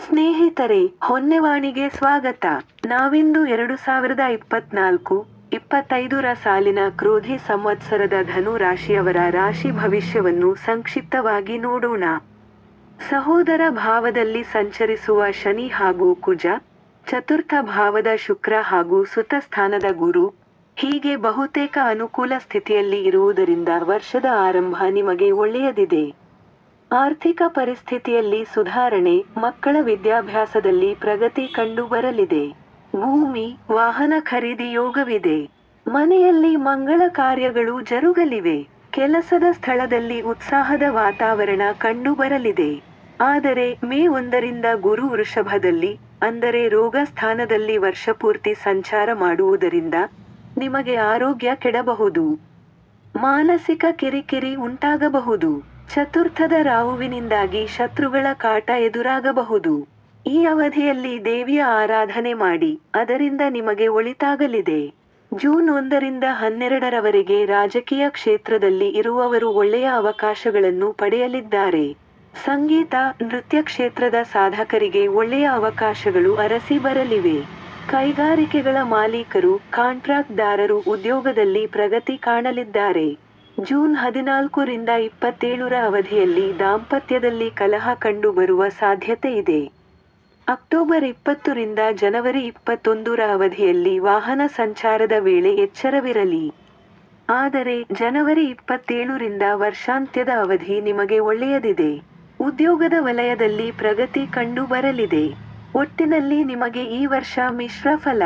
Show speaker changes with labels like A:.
A: ಸ್ನೇಹಿತರೆ, ಹೊನ್ನೆವಾಣಿಗೆ ಸ್ವಾಗತ. ನಾವಿಂದು 2024-25ರ ಸಾಲಿನ ಕ್ರೋಧಿ ಸಂವತ್ಸರದ ಧನು ರಾಶಿಯವರ ರಾಶಿ ಭವಿಷ್ಯವನ್ನು ಸಂಕ್ಷಿಪ್ತವಾಗಿ ನೋಡೋಣ. ಸಹೋದರ ಭಾವದಲ್ಲಿ ಸಂಚರಿಸುವ ಶನಿ ಹಾಗೂ ಕುಜ, ಚತುರ್ಥ ಭಾವದ ಶುಕ್ರ ಹಾಗೂ ಸುತ ಸ್ಥಾನದ ಗುರು, ಹೀಗೆ ಬಹುತೇಕ ಅನುಕೂಲ ಸ್ಥಿತಿಯಲ್ಲಿ ಇರುವುದರಿಂದ ವರ್ಷದ ಆರಂಭ ನಿಮಗೆ ಒಳ್ಳೆಯದಿದೆ. ಆರ್ಥಿಕ ಪರಿಸ್ಥಿತಿಯಲ್ಲಿ ಸುಧಾರಣೆ, ಮಕ್ಕಳ ವಿದ್ಯಾಭ್ಯಾಸದಲ್ಲಿ ಪ್ರಗತಿ ಕಂಡುಬರಲಿದೆ. ಭೂಮಿ, ವಾಹನ ಖರೀದಿ ಯೋಗವಿದೆ. ಮನೆಯಲ್ಲಿ ಮಂಗಳ ಕಾರ್ಯಗಳು ಜರುಗಲಿವೆ. ಕೆಲಸದ ಸ್ಥಳದಲ್ಲಿ ಉತ್ಸಾಹದ ವಾತಾವರಣ ಕಂಡುಬರಲಿದೆ. ಆದರೆ ಮೇ 1ರಿಂದ ಗುರು ವೃಷಭದಲ್ಲಿ, ಅಂದರೆ ರೋಗ ಸ್ಥಾನದಲ್ಲಿ ವರ್ಷಪೂರ್ತಿ ಸಂಚಾರ ಮಾಡುವುದರಿಂದ ನಿಮಗೆ ಆರೋಗ್ಯ ಕೆಡಬಹುದು. ಮಾನಸಿಕ ಕಿರಿಕಿರಿ ಉಂಟಾಗಬಹುದು. ಚತುರ್ಥದ ರಾಹುವಿನಿಂದಾಗಿ ಶತ್ರುಗಳ ಕಾಟ ಎದುರಾಗಬಹುದು. ಈ ಅವಧಿಯಲ್ಲಿ ದೇವಿಯ ಆರಾಧನೆ ಮಾಡಿ, ಅದರಿಂದ ನಿಮಗೆ ಒಳಿತಾಗಲಿದೆ. ಜೂನ್ 1ರಿಂದ 12ರವರೆಗೆ ರಾಜಕೀಯ ಕ್ಷೇತ್ರದಲ್ಲಿ ಇರುವವರು ಒಳ್ಳೆಯ ಅವಕಾಶಗಳನ್ನು ಪಡೆಯಲಿದ್ದಾರೆ. ಸಂಗೀತ, ನೃತ್ಯ ಕ್ಷೇತ್ರದ ಸಾಧಕರಿಗೆ ಒಳ್ಳೆಯ ಅವಕಾಶಗಳು ಅರಸಿ ಬರಲಿವೆ. ಕೈಗಾರಿಕೆಗಳ ಮಾಲೀಕರು, ಕಾಂಟ್ರಾಕ್ಟ್ದಾರರು ಉದ್ಯೋಗದಲ್ಲಿ ಪ್ರಗತಿ ಕಾಣಲಿದ್ದಾರೆ. ಜೂನ್ 14ರಿಂದ 27ರ ಅವಧಿಯಲ್ಲಿ ದಾಂಪತ್ಯದಲ್ಲಿ ಕಲಹ ಕಂಡುಬರುವ ಸಾಧ್ಯತೆ ಇದೆ. ಅಕ್ಟೋಬರ್ 20ರಿಂದ ಜನವರಿ 21ರ ಅವಧಿಯಲ್ಲಿ ವಾಹನ ಸಂಚಾರದ ವೇಳೆ ಎಚ್ಚರವಿರಲಿ. ಆದರೆ ಜನವರಿ 27ರಿಂದ ವರ್ಷಾಂತ್ಯದ ಅವಧಿ ನಿಮಗೆ ಒಳ್ಳೆಯದಿದೆ. ಉದ್ಯೋಗದ ವಲಯದಲ್ಲಿ ಪ್ರಗತಿ ಕಂಡು ಬರಲಿದೆ. ಒಟ್ಟಿನಲ್ಲಿ ನಿಮಗೆ ಈ ವರ್ಷ ಮಿಶ್ರ ಫಲ.